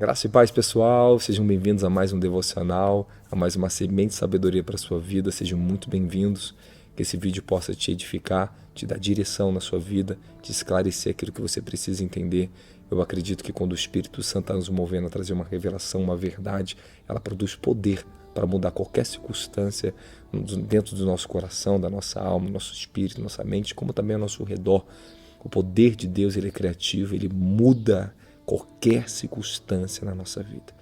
Graça e paz, pessoal, sejam bem-vindos a mais um devocional, a mais uma semente de sabedoria para a sua vida, sejam muito bem-vindos, que esse vídeo possa te edificar, te dar direção na sua vida, te esclarecer aquilo que você precisa entender. Eu acredito que quando o Espírito Santo está nos movendo a trazer uma revelação, uma verdade, ela produz poder para mudar qualquer circunstância dentro do nosso coração, da nossa alma, nosso espírito, nossa mente, como também ao nosso redor. O poder de Deus, ele é criativo, ele muda qualquer circunstância na nossa vida.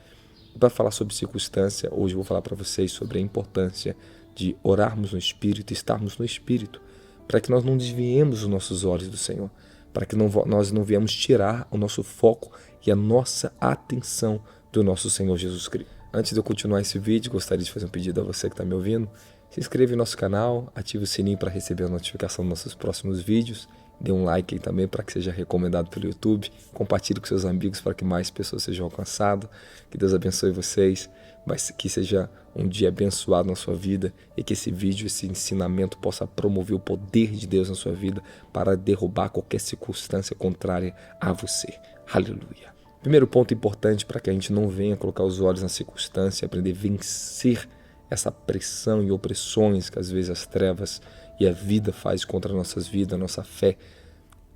Para falar sobre circunstância, hoje eu vou falar para vocês sobre a importância de orarmos no Espírito, estarmos no Espírito, para que nós não desviemos os nossos olhos do Senhor, para que nós não viemos tirar o nosso foco e a nossa atenção do nosso Senhor Jesus Cristo. Antes de eu continuar esse vídeo, gostaria de fazer um pedido a você que está me ouvindo. Se inscreva em nosso canal, ative o sininho para receber a notificação dos nossos próximos vídeos. Dê um like aí também para que seja recomendado pelo YouTube. Compartilhe com seus amigos para que mais pessoas sejam alcançadas. Que Deus abençoe vocês. Mas que seja um dia abençoado na sua vida e que esse vídeo, esse ensinamento possa promover o poder de Deus na sua vida para derrubar qualquer circunstância contrária a você. Aleluia. Primeiro ponto importante para que a gente não venha colocar os olhos na circunstância, aprender a vencer essa pressão e opressões que às vezes as trevas e a vida faz contra nossas vidas, a nossa fé.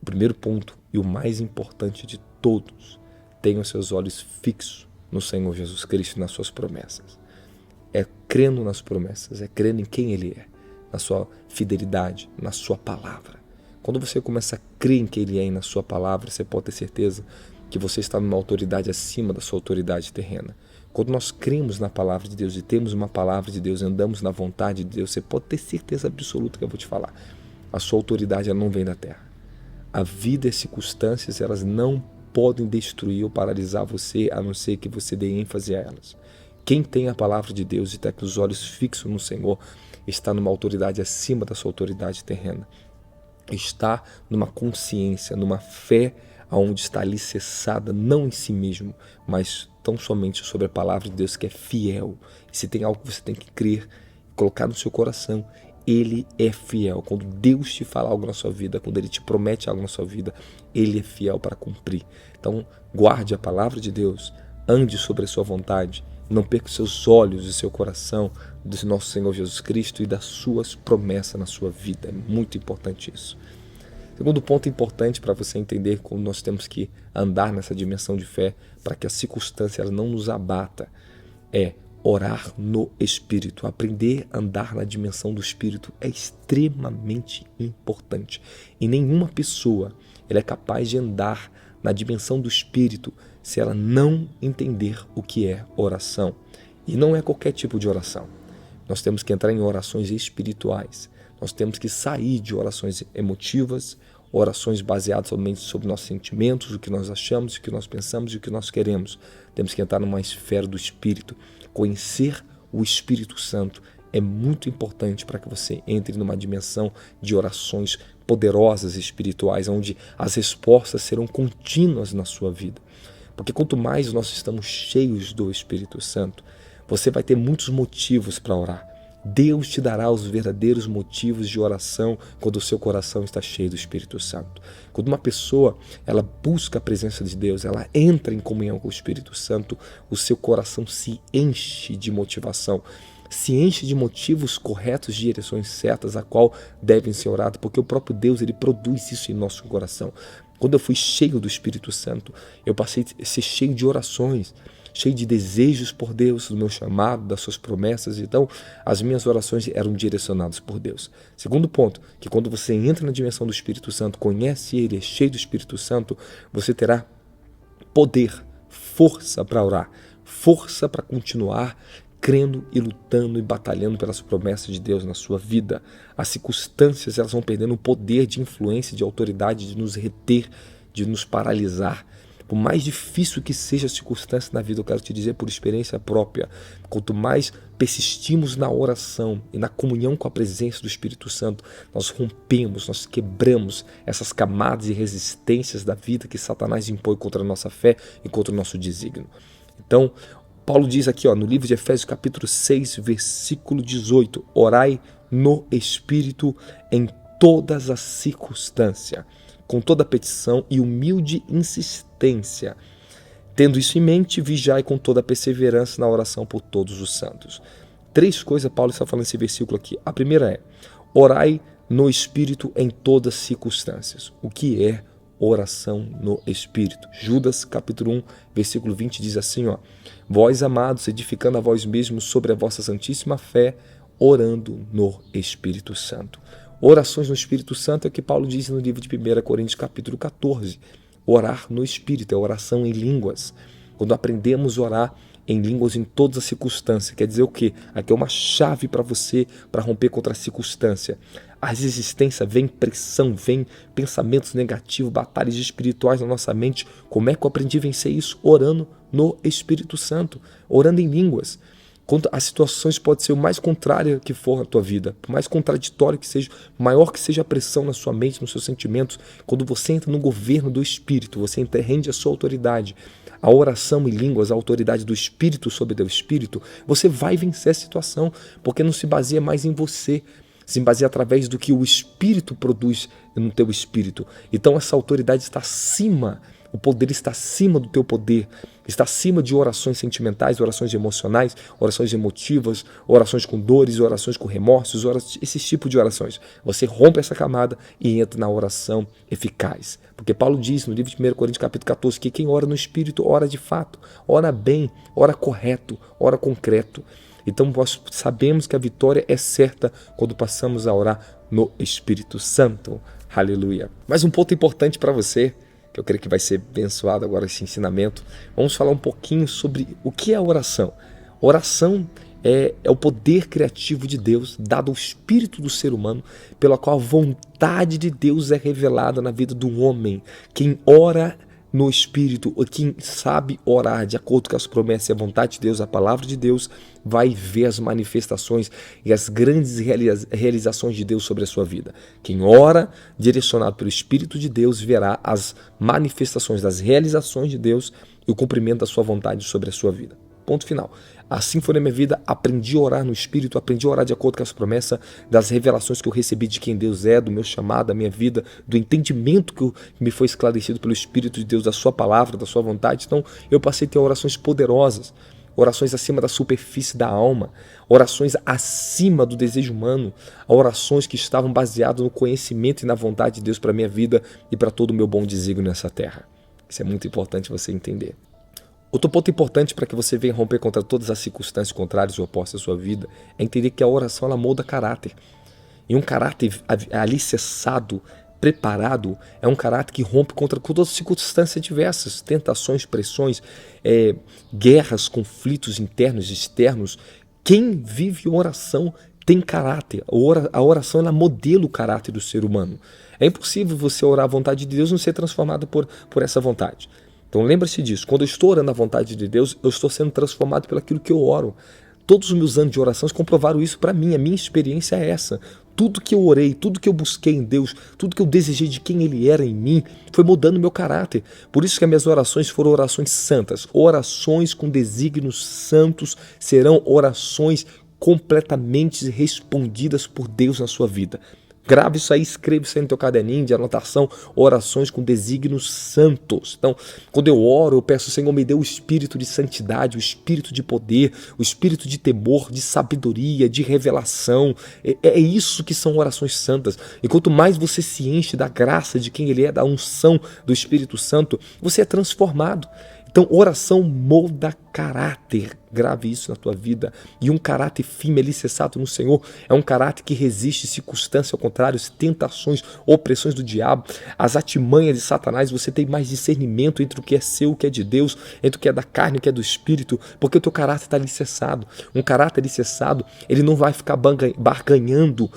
O primeiro ponto e o mais importante de todos, tenham seus olhos fixos no Senhor Jesus Cristo e nas suas promessas. É crendo nas promessas, é crendo em quem Ele é, na sua fidelidade, na sua palavra. Quando você começa a crer em quem Ele é e na sua palavra, você pode ter certeza que você está numa autoridade acima da sua autoridade terrena. Quando nós cremos na palavra de Deus e temos uma palavra de Deus, andamos na vontade de Deus, você pode ter certeza absoluta que eu vou te falar. A sua autoridade ela não vem da terra. A vida e as circunstâncias, elas não podem destruir ou paralisar você, a não ser que você dê ênfase a elas. Quem tem a palavra de Deus e está com os olhos fixos no Senhor, está numa autoridade acima da sua autoridade terrena. Está numa consciência, numa fé onde está alicerçada não em si mesmo, mas tão somente sobre a palavra de Deus que é fiel. E se tem algo que você tem que crer, colocar no seu coração, Ele é fiel. Quando Deus te fala algo na sua vida, quando Ele te promete algo na sua vida, Ele é fiel para cumprir. Então, guarde a palavra de Deus, ande sobre a sua vontade, não perca os seus olhos e seu coração do nosso Senhor Jesus Cristo e das suas promessas na sua vida. É muito importante isso. Segundo ponto importante para você entender como nós temos que andar nessa dimensão de fé para que a circunstância não nos abata é orar no Espírito. Aprender a andar na dimensão do Espírito é extremamente importante. E nenhuma pessoa ela é capaz de andar na dimensão do Espírito se ela não entender o que é oração. E não é qualquer tipo de oração. Nós temos que entrar em orações espirituais. Nós temos que sair de orações emotivas, orações baseadas somente sobre nossos sentimentos, o que nós achamos, o que nós pensamos e o que nós queremos. Temos que entrar numa esfera do Espírito. Conhecer o Espírito Santo é muito importante para que você entre numa dimensão de orações poderosas espirituais, onde as respostas serão contínuas na sua vida. Porque quanto mais nós estamos cheios do Espírito Santo, você vai ter muitos motivos para orar. Deus te dará os verdadeiros motivos de oração quando o seu coração está cheio do Espírito Santo. Quando uma pessoa ela busca a presença de Deus, ela entra em comunhão com o Espírito Santo, o seu coração se enche de motivação, se enche de motivos corretos, de direções certas, a qual devem ser orados, porque o próprio Deus ele produz isso em nosso coração. Quando eu fui cheio do Espírito Santo, eu passei a ser cheio de orações, cheio de desejos por Deus, do meu chamado, das suas promessas. Então, as minhas orações eram direcionadas por Deus. Segundo ponto, que quando você entra na dimensão do Espírito Santo, conhece Ele, é cheio do Espírito Santo, você terá poder, força para orar, força para continuar crendo e lutando e batalhando pelas promessas de Deus na sua vida. As circunstâncias elas vão perdendo o poder de influência, de autoridade, de nos reter, de nos paralisar. Por mais difícil que seja a circunstância na vida, eu quero te dizer por experiência própria, quanto mais persistimos na oração e na comunhão com a presença do Espírito Santo, nós rompemos, nós quebramos essas camadas e resistências da vida que Satanás impõe contra a nossa fé e contra o nosso desígnio. Então, Paulo diz aqui no livro de Efésios capítulo 6, versículo 18, orai no Espírito em todas as circunstâncias, com toda petição e humilde insistência, Tendo isso em mente, vigiai com toda a perseverança na oração por todos os santos. 3 coisas Paulo está falando nesse versículo aqui. A primeira é: orai no Espírito em todas as circunstâncias. O que é oração no Espírito? Judas, capítulo 1, versículo 20, diz assim, ó: vós, amados, edificando a vós mesmos sobre a vossa santíssima fé, orando no Espírito Santo. Orações no Espírito Santo é o que Paulo diz no livro de 1 Coríntios, capítulo 14. Orar no Espírito é oração em línguas. Quando aprendemos a orar em línguas em todas as circunstâncias, quer dizer o quê? Aqui é uma chave para você, para romper contra a circunstância. A resistência, vem pressão, vem pensamentos negativos, batalhas espirituais na nossa mente. Como é que eu aprendi a vencer isso? Orando no Espírito Santo, orando em línguas. Quando as situações podem ser o mais contrária que for na tua vida, por mais contraditório que seja, maior que seja a pressão na sua mente, nos seus sentimentos, quando você entra no governo do Espírito, você rende a sua autoridade, a oração em línguas, a autoridade do Espírito sobre o teu Espírito, você vai vencer a situação, porque não se baseia mais em você, se baseia através do que o Espírito produz no teu espírito. Então essa autoridade está acima, o poder está acima do teu poder, está acima de orações sentimentais, orações emocionais, orações emotivas, orações com dores, orações com remorsos, esse tipo de orações. Você rompe essa camada e entra na oração eficaz. Porque Paulo diz no livro de 1 Coríntios capítulo 14 que quem ora no Espírito ora de fato, ora bem, ora correto, ora concreto. Então nós sabemos que a vitória é certa quando passamos a orar no Espírito Santo. Aleluia. Mas um ponto importante para você, que eu creio que vai ser abençoado agora esse ensinamento, vamos falar um pouquinho sobre o que é a oração. Oração é o poder criativo de Deus, dado ao espírito do ser humano, pela qual a vontade de Deus é revelada na vida do homem. Quem ora no Espírito, ou quem sabe orar de acordo com as promessas e a vontade de Deus, a palavra de Deus, vai ver as manifestações e as grandes realizações de Deus sobre a sua vida. Quem ora direcionado pelo Espírito de Deus verá as manifestações das realizações de Deus e o cumprimento da sua vontade sobre a sua vida. Ponto final. Assim foi na minha vida, aprendi a orar no Espírito, aprendi a orar de acordo com as promessas, das revelações que eu recebi de quem Deus é, do meu chamado, da minha vida, do entendimento que me foi esclarecido pelo Espírito de Deus, da sua palavra, da sua vontade. Então eu passei a ter orações poderosas, orações acima da superfície da alma, orações acima do desejo humano, orações que estavam baseadas no conhecimento e na vontade de Deus para a minha vida e para todo o meu bom desígnio nessa terra. Isso é muito importante você entender. Outro ponto importante para que você venha romper contra todas as circunstâncias contrárias ou opostas à sua vida é entender que a oração ela molda caráter. E um caráter alicerçado, preparado, é um caráter que rompe contra todas as circunstâncias diversas, tentações, pressões, guerras, conflitos internos e externos. Quem vive oração tem caráter. A oração ela modela o caráter do ser humano. É impossível você orar a vontade de Deus e não ser transformado por essa vontade. Então lembre-se disso, quando eu estou orando a vontade de Deus, eu estou sendo transformado pelo aquilo que eu oro. Todos os meus anos de orações comprovaram isso para mim, a minha experiência é essa. Tudo que eu orei, tudo que eu busquei em Deus, tudo que eu desejei de quem Ele era em mim, foi mudando o meu caráter. Por isso que as minhas orações foram orações santas. Orações com desígnios santos serão orações completamente respondidas por Deus na sua vida. Grave isso aí, escreva isso aí no teu caderninho de anotação, orações com desígnios santos. Então, quando eu oro, eu peço, Senhor, me dê o espírito de santidade, o espírito de poder, o espírito de temor, de sabedoria, de revelação. É isso que são orações santas. E quanto mais você se enche da graça de quem Ele é, da unção do Espírito Santo, você é transformado. Então, oração molda caráter. Grave isso na tua vida. E um caráter firme, alicerçado no Senhor, é um caráter que resiste circunstâncias ao contrário, tentações, opressões do diabo, as artimanhas de Satanás. Você tem mais discernimento entre o que é seu, o que é de Deus, entre o que é da carne e o que é do Espírito, porque o teu caráter está alicerçado. Um caráter alicerçado, ele não vai ficar barganhando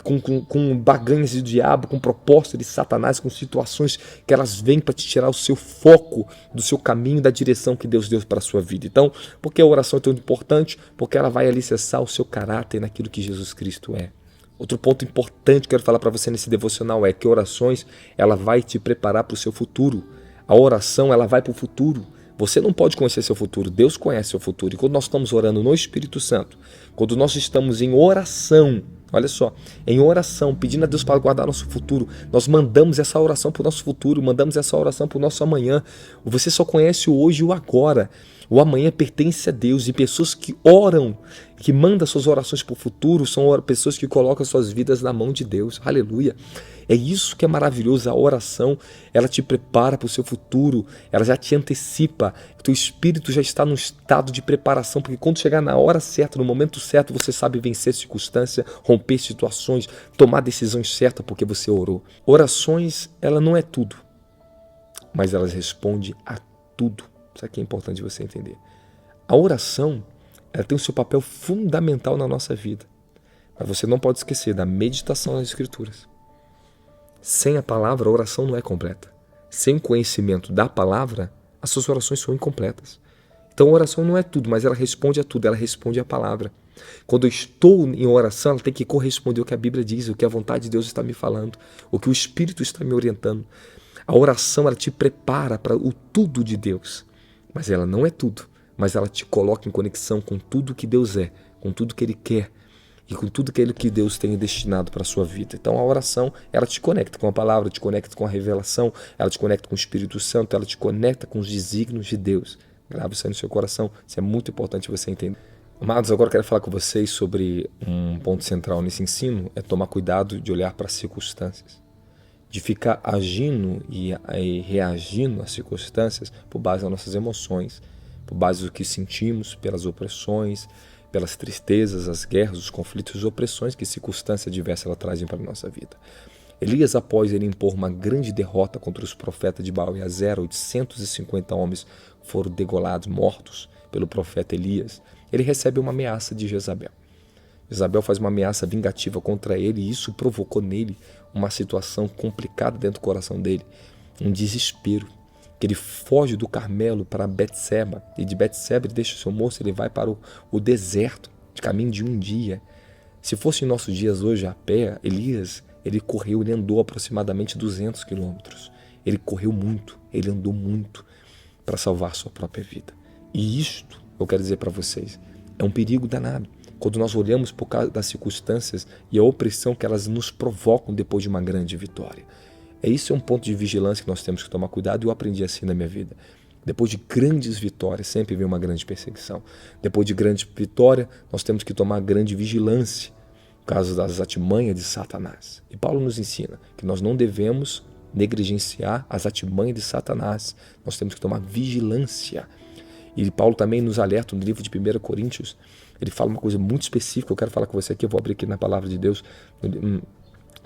com baganhas do diabo, com propostas de Satanás, com situações que elas vêm para te tirar o seu foco do seu caminho, da direção que Deus deu para a sua vida. Então, por que a oração é tão importante? Porque ela vai alicerçar o seu caráter naquilo que Jesus Cristo é. Outro ponto importante que eu quero falar para você nesse devocional é que orações, ela vai te preparar para o seu futuro. A oração, ela vai para o futuro. Você não pode conhecer seu futuro, Deus conhece seu futuro. E quando nós estamos orando no Espírito Santo, quando nós estamos em oração, Olha só, em oração, pedindo a Deus para guardar nosso futuro, nós mandamos essa oração para o nosso futuro, mandamos essa oração para o nosso amanhã. Você só conhece o hoje e o agora. O amanhã pertence a Deus, e pessoas que oram, que mandam suas orações para o futuro, são pessoas que colocam suas vidas na mão de Deus. Aleluia! É isso que é maravilhoso. A oração, ela te prepara para o seu futuro, ela já te antecipa. O teu espírito já está num estado de preparação, porque quando chegar na hora certa, no momento certo, você sabe vencer circunstâncias, romper situações, tomar decisões certas, porque você orou. Orações, ela não é tudo, mas elas respondem a tudo. Isso aqui é importante você entender. A oração, ela tem o seu papel fundamental na nossa vida. Mas você não pode esquecer da meditação nas Escrituras. Sem a palavra, a oração não é completa. Sem o conhecimento da palavra, as suas orações são incompletas. Então a oração não é tudo, mas ela responde a tudo, ela responde à palavra. Quando eu estou em oração, ela tem que corresponder ao que a Bíblia diz, o que a vontade de Deus está me falando, o que o Espírito está me orientando. A oração, ela te prepara para o tudo de Deus. Mas ela não é tudo, mas ela te coloca em conexão com tudo que Deus é, com tudo que Ele quer e com tudo aquilo que Deus tem destinado para a sua vida. Então a oração, ela te conecta com a palavra, te conecta com a revelação, ela te conecta com o Espírito Santo, ela te conecta com os desígnios de Deus. Grave isso aí no seu coração, isso é muito importante você entender. Amados, agora eu quero falar com vocês sobre um ponto central nesse ensino, é tomar cuidado de olhar para as circunstâncias, de ficar agindo e reagindo às circunstâncias por base das nossas emoções, por base do que sentimos, pelas opressões, pelas tristezas, as guerras, os conflitos, as opressões que circunstâncias diversas ela trazem para a nossa vida. Elias, após ele impor uma grande derrota contra os profetas de Baal e Azera, 850 homens foram degolados, mortos pelo profeta Elias, ele recebe uma ameaça de Jezabel. Jezabel faz uma ameaça vingativa contra ele e isso provocou nele uma situação complicada dentro do coração dele, um desespero, que ele foge do Carmelo para Betseba, e de Betseba ele deixa o seu moço, ele vai para o deserto, de caminho de um dia. Se fosse em nossos dias hoje a pé, Elias, ele andou aproximadamente 200 quilômetros, ele correu muito, ele andou muito para salvar sua própria vida. E isto, eu quero dizer para vocês, é um perigo danado. Quando nós olhamos por causa das circunstâncias e a opressão que elas nos provocam depois de uma grande vitória. Isso é um ponto de vigilância que nós temos que tomar cuidado e eu aprendi assim na minha vida. Depois de grandes vitórias, sempre vem uma grande perseguição. Depois de grande vitória, nós temos que tomar grande vigilância por causa das artimanhas de Satanás. E Paulo nos ensina que nós não devemos negligenciar as artimanhas de Satanás. Nós temos que tomar vigilância. E Paulo também nos alerta no livro de 1 Coríntios, ele fala uma coisa muito específica, eu quero falar com você aqui, eu vou abrir aqui na palavra de Deus, em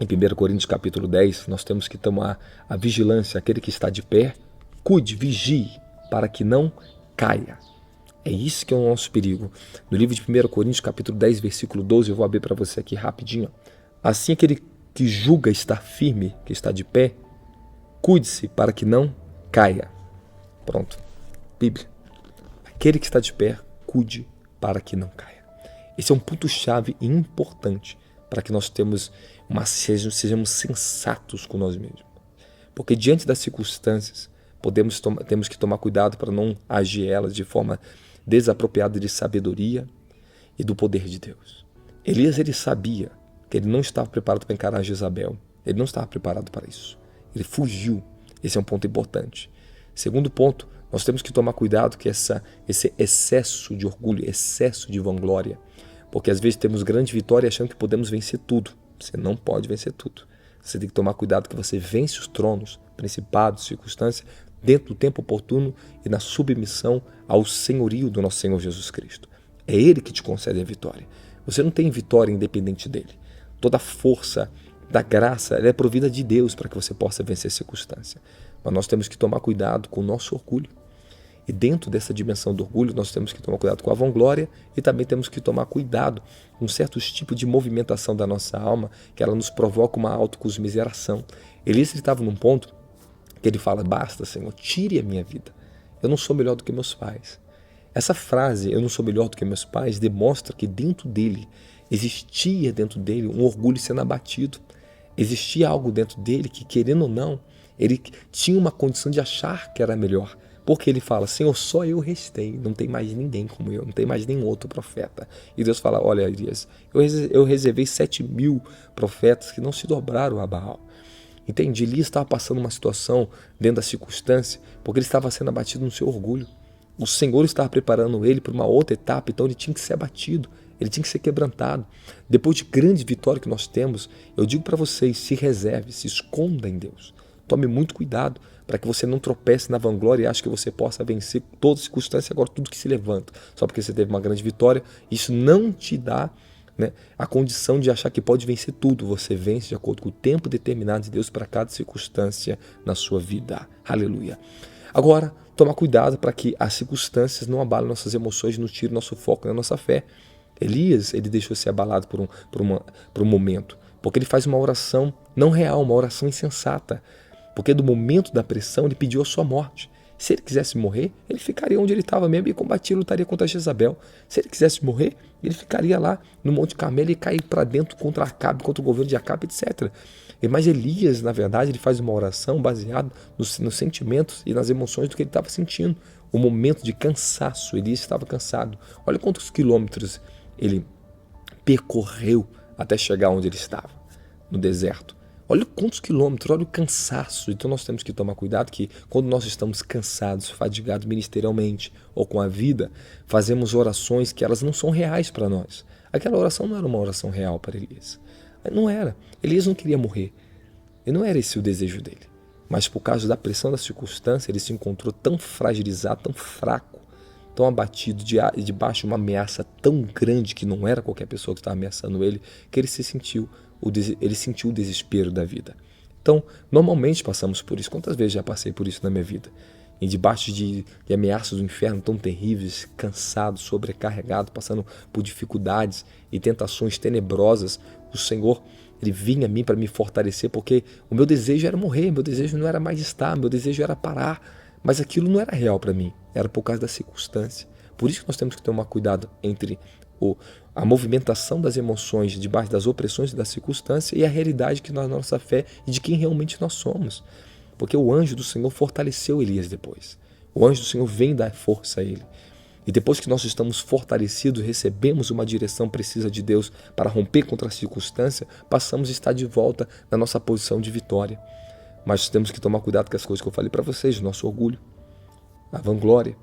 1 Coríntios capítulo 10, nós temos que tomar a vigilância, aquele que está de pé, cuide, vigie, para que não caia. É isso que é o nosso perigo. No livro de 1 Coríntios capítulo 10, versículo 12, eu vou abrir para você aqui rapidinho. Assim aquele que julga estar firme, que está de pé, cuide-se para que não caia. Pronto, Bíblia. Aquele que está de pé, cuide para que não caia. Esse é um ponto-chave importante para que nós sejamos sensatos com nós mesmos. Porque diante das circunstâncias, temos que tomar cuidado para não agir elas de forma desapropriada de sabedoria e do poder de Deus. Elias, ele sabia que ele não estava preparado para encarar Jezabel. Ele não estava preparado para isso. Ele fugiu. Esse é um ponto importante. Segundo ponto, nós temos que tomar cuidado que esse excesso de orgulho, excesso de vanglória, porque às vezes temos grande vitória achando que podemos vencer tudo. Você não pode vencer tudo. Você tem que tomar cuidado que você vence os tronos, principados, circunstâncias, dentro do tempo oportuno e na submissão ao senhorio do nosso Senhor Jesus Cristo. É Ele que te concede a vitória. Você não tem vitória independente dele. Toda a força da graça ela é provida de Deus para que você possa vencer circunstância. Mas nós temos que tomar cuidado com o nosso orgulho. E dentro dessa dimensão do orgulho, nós temos que tomar cuidado com a vanglória e também temos que tomar cuidado com certos tipos de movimentação da nossa alma, que ela nos provoca uma autocomiseração. Elias estava num ponto que ele fala, basta, Senhor, tire a minha vida. Eu não sou melhor do que meus pais. Essa frase, eu não sou melhor do que meus pais, demonstra que existia dentro dele um orgulho sendo abatido. Existia algo dentro dele que, querendo ou não, ele tinha uma condição de achar que era melhor. Porque ele fala, Senhor, só eu restei, não tem mais ninguém como eu, não tem mais nenhum outro profeta. E Deus fala, olha, Elias, eu reservei 7.000 profetas que não se dobraram a Baal. Entende? Elias estava passando uma situação dentro da circunstância, porque ele estava sendo abatido no seu orgulho. O Senhor estava preparando ele para uma outra etapa, então ele tinha que ser abatido, ele tinha que ser quebrantado. Depois de grande vitória que nós temos, eu digo para vocês, se reserve, se esconda em Deus. Tome muito cuidado para que você não tropece na vanglória e ache que você possa vencer toda circunstância, agora tudo que se levanta. Só porque você teve uma grande vitória, isso não te dá, né, a condição de achar que pode vencer tudo. Você vence de acordo com o tempo determinado de Deus para cada circunstância na sua vida. Aleluia. Agora, tomar cuidado para que as circunstâncias não abalem nossas emoções, não tirem nosso foco na nossa fé. Elias, ele deixou ser abalado por um momento, porque ele faz uma oração não real, uma oração insensata. Porque do momento da pressão ele pediu a sua morte. Se ele quisesse morrer, ele ficaria onde ele estava mesmo e combatia, lutaria contra Jezabel. Se ele quisesse morrer, ele ficaria lá no Monte Carmelo e cair para dentro contra Acabe, contra o governo de Acabe, etc. Mas Elias, na verdade, ele faz uma oração baseada nos sentimentos e nas emoções do que ele estava sentindo. O momento de cansaço, Elias estava cansado. Olha quantos quilômetros ele percorreu até chegar onde ele estava, no deserto. Olha quantos quilômetros, olha o cansaço. Então nós temos que tomar cuidado que quando nós estamos cansados, fadigados ministerialmente ou com a vida, fazemos orações que elas não são reais para nós. Aquela oração não era uma oração real para Elias. Não era. Elias não queria morrer. E não era esse o desejo dele. Mas por causa da pressão da circunstância, ele se encontrou tão fragilizado, tão fraco, tão abatido, debaixo de uma ameaça tão grande que não era qualquer pessoa que estava ameaçando ele, que ele sentiu o desespero da vida. Então, normalmente passamos por isso. Quantas vezes já passei por isso na minha vida? E debaixo de ameaças do inferno tão terríveis, cansado, sobrecarregado, passando por dificuldades e tentações tenebrosas, o Senhor, ele vinha a mim para me fortalecer, porque o meu desejo era morrer, meu desejo não era mais estar, meu desejo era parar. Mas aquilo não era real para mim, era por causa da circunstância. Por isso que nós temos que tomar cuidado entre a movimentação das emoções debaixo das opressões e da circunstância e a realidade que nós, nossa fé e de quem realmente nós somos. Porque o anjo do Senhor fortaleceu Elias depois. O anjo do Senhor vem dar força a ele. E depois que nós estamos fortalecidos, recebemos uma direção precisa de Deus para romper contra a circunstância, passamos a estar de volta na nossa posição de vitória. Mas temos que tomar cuidado com as coisas que eu falei para vocês, o nosso orgulho, a vanglória.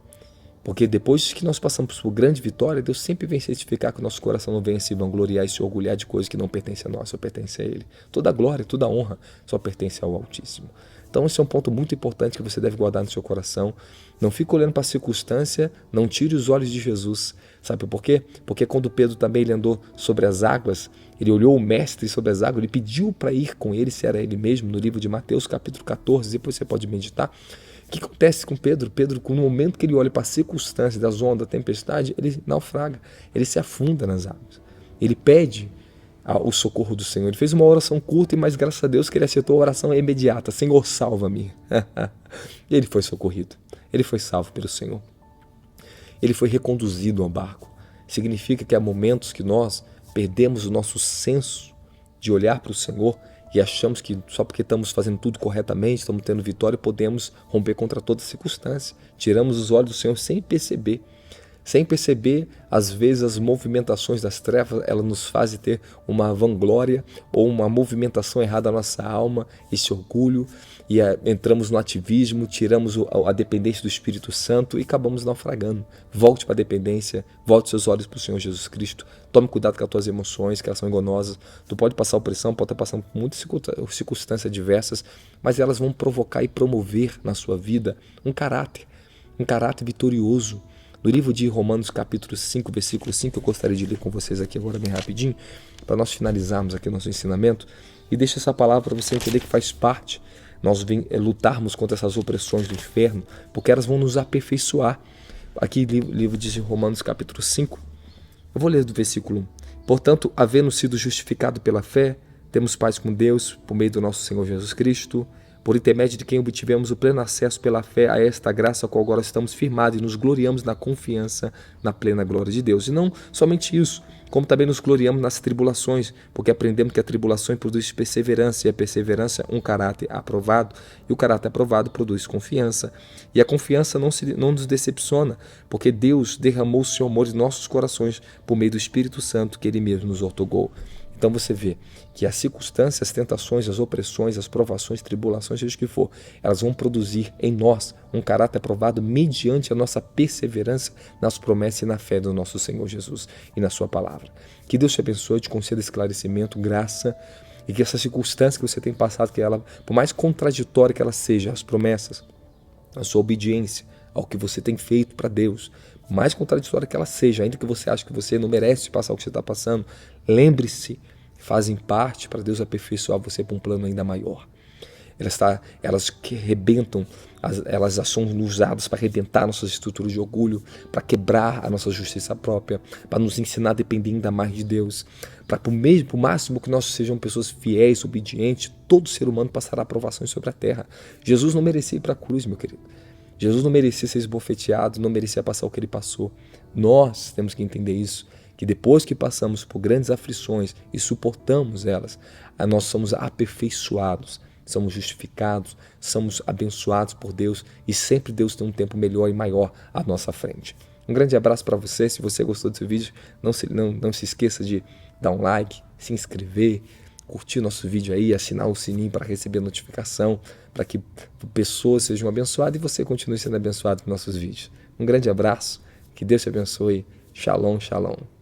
Porque depois que nós passamos por grande vitória, Deus sempre vem certificar que o nosso coração não venha se vangloriar e se orgulhar de coisas que não pertencem a nós, só pertence a Ele. Toda a glória, toda a honra só pertence ao Altíssimo. Então esse é um ponto muito importante que você deve guardar no seu coração. Não fique olhando para a circunstância, não tire os olhos de Jesus. Sabe por quê? Porque quando Pedro também ele andou sobre as águas, ele olhou o mestre sobre as águas, ele pediu para ir com ele, se era ele mesmo, no livro de Mateus, capítulo 14, depois você pode meditar. O que acontece com Pedro? Pedro, no momento que ele olha para a circunstância das ondas, da tempestade, ele naufraga, ele se afunda nas águas. Ele pede o socorro do Senhor. Ele fez uma oração curta, mas graças a Deus que ele acertou a oração imediata. Senhor, salva-me. E ele foi socorrido. Ele foi salvo pelo Senhor. Ele foi reconduzido ao barco. Significa que há momentos que nós perdemos o nosso senso de olhar para o Senhor e achamos que só porque estamos fazendo tudo corretamente, estamos tendo vitória, podemos romper contra toda circunstância. Tiramos os olhos do Senhor sem perceber. Sem perceber, às vezes as movimentações das trevas, elas nos fazem ter uma vanglória ou uma movimentação errada na nossa alma, esse orgulho, e entramos no ativismo, tiramos a dependência do Espírito Santo e acabamos naufragando. Volte para a dependência, volte seus olhos para o Senhor Jesus Cristo, tome cuidado com as tuas emoções, que elas são enganosas. Tu pode passar opressão, pode estar passando por muitas circunstâncias diversas, mas elas vão provocar e promover na sua vida um caráter vitorioso. No livro de Romanos capítulo 5, versículo 5, eu gostaria de ler com vocês aqui agora bem rapidinho, para nós finalizarmos aqui o nosso ensinamento, e deixo essa palavra para você entender que faz parte nós lutarmos contra essas opressões do inferno, porque elas vão nos aperfeiçoar. Aqui livro de Romanos capítulo 5, eu vou ler do versículo 1. Portanto, havendo sido justificado pela fé, temos paz com Deus por meio do nosso Senhor Jesus Cristo, por intermédio de quem obtivemos o pleno acesso pela fé a esta graça, a qual agora estamos firmados e nos gloriamos na confiança na plena glória de Deus. E não somente isso, como também nos gloriamos nas tribulações, porque aprendemos que a tribulação produz perseverança, e a perseverança um caráter aprovado, e o caráter aprovado produz confiança. E a confiança não nos decepciona, porque Deus derramou o seu amor em nossos corações por meio do Espírito Santo que Ele mesmo nos outorgou. Então você vê que as circunstâncias, as tentações, as opressões, as provações, tribulações, seja o que for, elas vão produzir em nós um caráter aprovado mediante a nossa perseverança nas promessas e na fé do nosso Senhor Jesus e na sua palavra. Que Deus te abençoe, te conceda esclarecimento, graça, e que essa circunstância que você tem passado, que ela, por mais contraditória que ela seja, as promessas, a sua obediência ao que você tem feito para Deus, mais contraditória que ela seja, ainda que você ache que você não merece passar o que você está passando, lembre-se, fazem parte para Deus aperfeiçoar você para um plano ainda maior. Elas que arrebentam, elas são usadas para arrebentar nossas estruturas de orgulho, para quebrar a nossa justiça própria, para nos ensinar a depender ainda mais de Deus, para por máximo que nós sejamos pessoas fiéis, obedientes, todo ser humano passará provações sobre a terra. Jesus não merecia ir para a cruz, meu querido. Jesus não merecia ser esbofeteado, não merecia passar o que ele passou. Nós temos que entender isso, que depois que passamos por grandes aflições e suportamos elas, nós somos aperfeiçoados, somos justificados, somos abençoados por Deus e sempre Deus tem um tempo melhor e maior à nossa frente. Um grande abraço para você. Se você gostou desse vídeo, não se esqueça de dar um like, se inscrever, curtir nosso vídeo aí, assinar o sininho para receber notificação, para que pessoas sejam abençoadas e você continue sendo abençoado com nossos vídeos. Um grande abraço, que Deus te abençoe. Shalom, shalom.